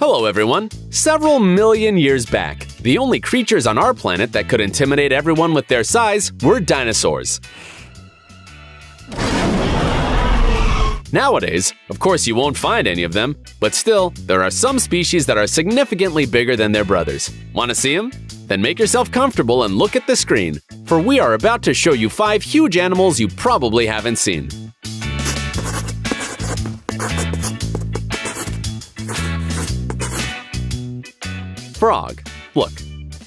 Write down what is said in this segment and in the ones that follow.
Hello everyone! Several million years back, the only creatures on our planet that could intimidate everyone with their size were dinosaurs. Nowadays, of course you won't find any of them, but still, there are some species that are significantly bigger than their brothers. Want to see them? Then make yourself comfortable and look at the screen, for we are about to show you 5 huge animals you probably haven't seen. Frog. Look,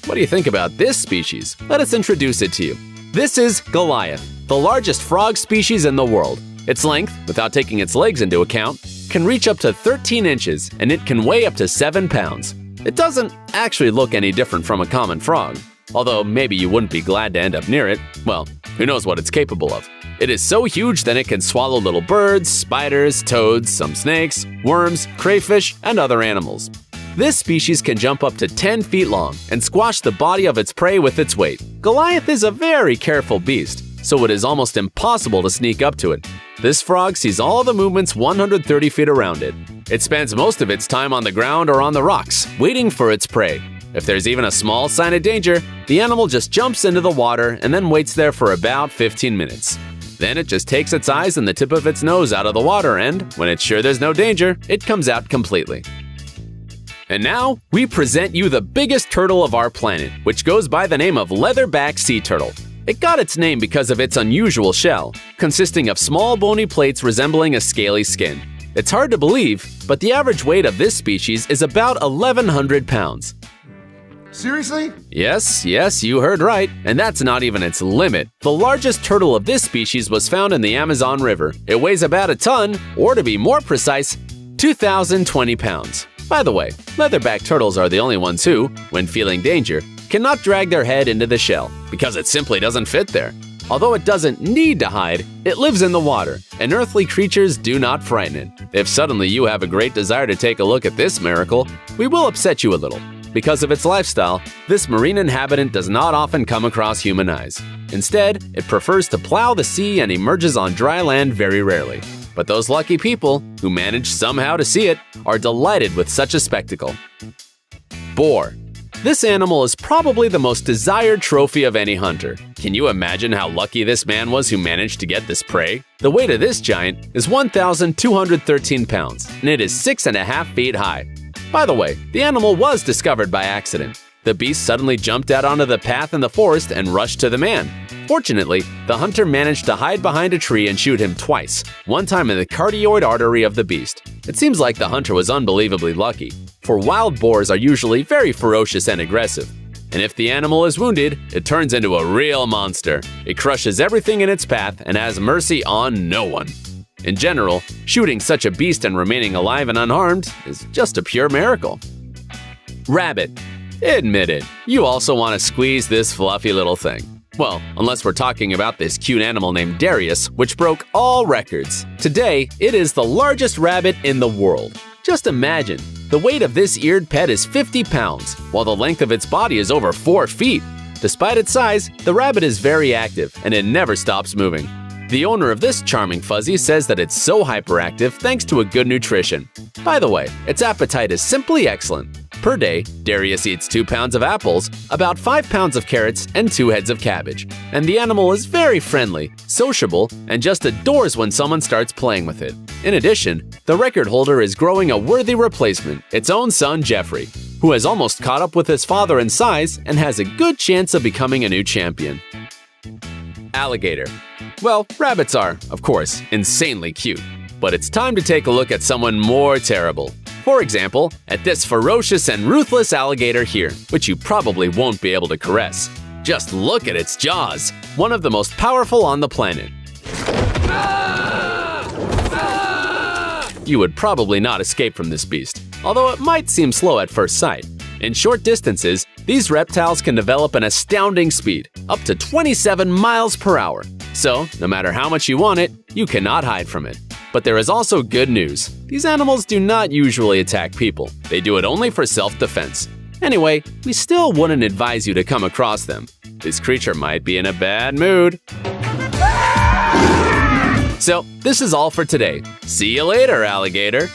what do you think about this species? Let us introduce it to you. This is Goliath, the largest frog species in the world. Its length, without taking its legs into account, can reach up to 13 inches, and it can weigh up to 7 pounds. It doesn't actually look any different from a common frog, although maybe you wouldn't be glad to end up near it. Well, who knows what it's capable of. It is so huge that it can swallow little birds, spiders, toads, some snakes, worms, crayfish, and other animals. This species can jump up to 10 feet long and squash the body of its prey with its weight. Goliath is a very careful beast, so it is almost impossible to sneak up to it. This frog sees all the movements 130 feet around it. It spends most of its time on the ground or on the rocks, waiting for its prey. If there's even a small sign of danger, the animal just jumps into the water and then waits there for about 15 minutes. Then it just takes its eyes and the tip of its nose out of the water and, when it's sure there's no danger, it comes out completely. And now, we present you the biggest turtle of our planet, which goes by the name of leatherback sea turtle. It got its name because of its unusual shell, consisting of small bony plates resembling a scaly skin. It's hard to believe, but the average weight of this species is about 1,100 pounds. Seriously? Yes, you heard right, and that's not even its limit. The largest turtle of this species was found in the Amazon River. It weighs about a ton, or to be more precise, 2,020 pounds. By the way, leatherback turtles are the only ones who, when feeling danger, cannot drag their head into the shell, because it simply doesn't fit there. Although it doesn't need to hide, it lives in the water, and earthly creatures do not frighten it. If suddenly you have a great desire to take a look at this miracle, we will upset you a little. Because of its lifestyle, this marine inhabitant does not often come across human eyes. Instead, it prefers to plow the sea and emerges on dry land very rarely. But those lucky people, who manage somehow to see it, are delighted with such a spectacle. Boar. This animal is probably the most desired trophy of any hunter. Can you imagine how lucky this man was who managed to get this prey? The weight of this giant is 1,213 pounds, and it is 6.5 feet high. By the way, the animal was discovered by accident. The beast suddenly jumped out onto the path in the forest and rushed to the man. Fortunately, the hunter managed to hide behind a tree and shoot him twice, one time in the cardioid artery of the beast. It seems like the hunter was unbelievably lucky, for wild boars are usually very ferocious and aggressive. And if the animal is wounded, it turns into a real monster. It crushes everything in its path and has mercy on no one. In general, shooting such a beast and remaining alive and unharmed is just a pure miracle. Rabbit. Admit it, you also want to squeeze this fluffy little thing. Well, unless we're talking about this cute animal named Darius, which broke all records. Today, it is the largest rabbit in the world. Just imagine, the weight of this eared pet is 50 pounds, while the length of its body is over 4 feet. Despite its size, the rabbit is very active, and it never stops moving. The owner of this charming fuzzy says that it's so hyperactive thanks to a good nutrition. By the way, its appetite is simply excellent. Per day, Darius eats 2 pounds of apples, about 5 pounds of carrots, and 2 heads of cabbage. And the animal is very friendly, sociable, and just adores when someone starts playing with it. In addition, the record holder is growing a worthy replacement, its own son Jeffrey, who has almost caught up with his father in size and has a good chance of becoming a new champion. Alligator. Well, rabbits are, of course, insanely cute. But it's time to take a look at someone more terrible. For example, at this ferocious and ruthless alligator here, which you probably won't be able to caress. Just look at its jaws, one of the most powerful on the planet. You would probably not escape from this beast, although it might seem slow at first sight. In short distances, these reptiles can develop an astounding speed, up to 27 miles per hour. So, no matter how much you want it, you cannot hide from it. But there is also good news. These animals do not usually attack people. They do it only for self-defense. Anyway, we still wouldn't advise you to come across them. This creature might be in a bad mood. So, this is all for today. See you later, alligator!